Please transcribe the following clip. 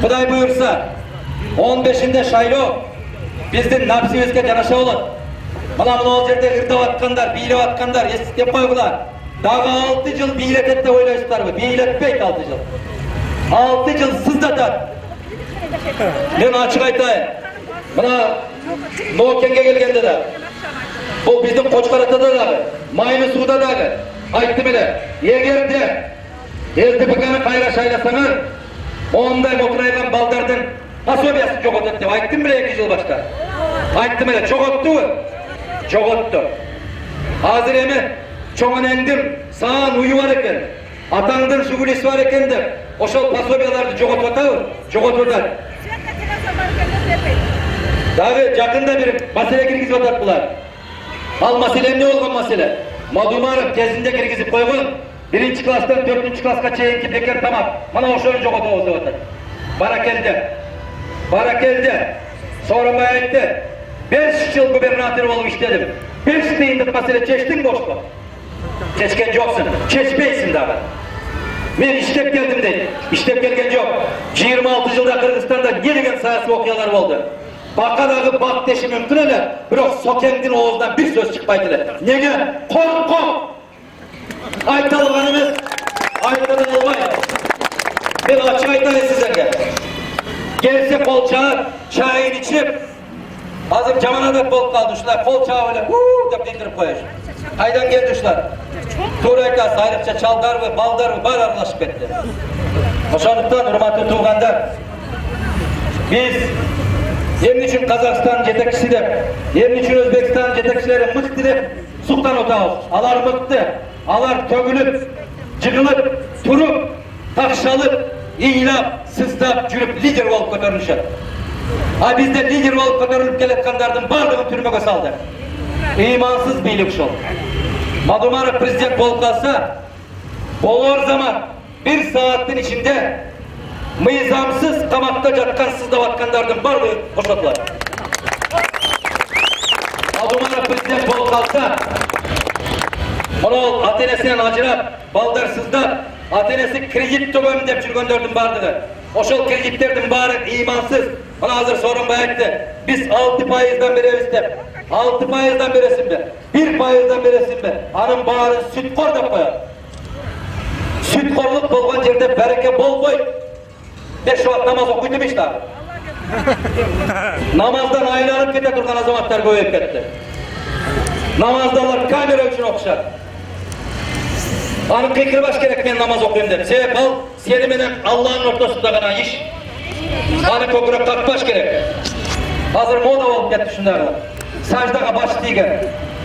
Kuday buyursa 15'inde şaylo bizden nabzimizge canaşa olur. Bana o yerde ırda vatkanlar, biyle vatkanlar, esip koygular. Daha 6 yıl bilet ette oylaştılar mı? Bilet pek 6 yıl. 6 yıl sızdatar. Ben açık aytayım. Bana Noken'e gelgende de. Bu bizim Koçkaratada da, Mayını Su'da da. Ayttım ele. Eğer de Eltipikanı kayra şaylasanır, onday oturaygan baldardan asobiyası çok otur diye. Ayttım bile 2 yıl başta. Ayttım ele. Çok ottu. Çok ottu. Hazır emi çoğun endim, sağın uyu var eken, atandın şugulisi var eken de, oşol pasobiyalardı çok oturtar. Dağı yakında bir mesele girgizip otarttılar. Al mesele ne olgan mesele? Madumarov tezinde girgizip koygun, 1. klasdan 4. klaska çeyinki bekar tamam. Bana oşolun çok otar. Barakel'de. Sonra bayette. 5 yıl gubernatör olup işledim. 5 deyindik mesele çeştin boşlu. Çeşken yoksun. Çeşmeysin daha. Ben işlep geldim değil. İşlep gelgen yok. 26 yılda Kırgızistan'da yedigen sahası okuyalar oldu. Bakadağı bak deşi mümkün öyle. Bırak sokendin oğuzdan bir söz çıkmaydı. Nege? Kork! Aytalığınımız aytadan olmayın. Ben açık aytayım size gel. Gelse kol çağır, çayını içip hazır camana da bol kaldışlar, kol çağı öyle deyip dindirip koyar. Haydan geldişler. Turayka sayırıkça çaldar ve baldar ve bar arlaşıp etti. Hoşanlıktan hürmetli tuğganlar, biz yemin için Kazakistan yetekçisi de, yemin için Özbekistan yetekçileri mıktı de suhtan otağız. Alar mıktı, alar tögülüp, cıgılıp, turup, takşalıp, İylap, sızlap, cürüp, lider olup götürmüşler. Ha bizde lider olup götürülüp geletkanlardan bardığın türüme saldı. İmansız birlik şol. Madumarov prezident olup kalsa, olur zaman 1 saatin içinde mıyzamsız kamakta catkan sızlavatkanlardan bardığı boşalttılar. Madumarov prezident olup kalsa, onu Atenes'den acırap, baldar sızlap, Atenesi kredit tögöm dep жүрgöndөрдүн bardыгı. Oşol kreditlerden bari imansız. Ona hazır sorun bayaktı. Biz 6%'dan beremiz dep. 6%dan beresin be. 1%dan beresin be. Anın bari sütkor dep koyar. Sütkorluk bolgan yerde bereke bol koy. 5 vaat namaz okuydum işte abi. Namazdan aylanıp kete durgan azamatlar koyup ketti. Namazdalar kamera için okuşar. Anı kıykırbaş gerek men namaz okuyayım der. Sebep al, seni menen Allah'ın ortasında gana iş. Anı kokura kalkbaş gerek. Hazır moda olup getti şunlarla. Sajdaga baş diye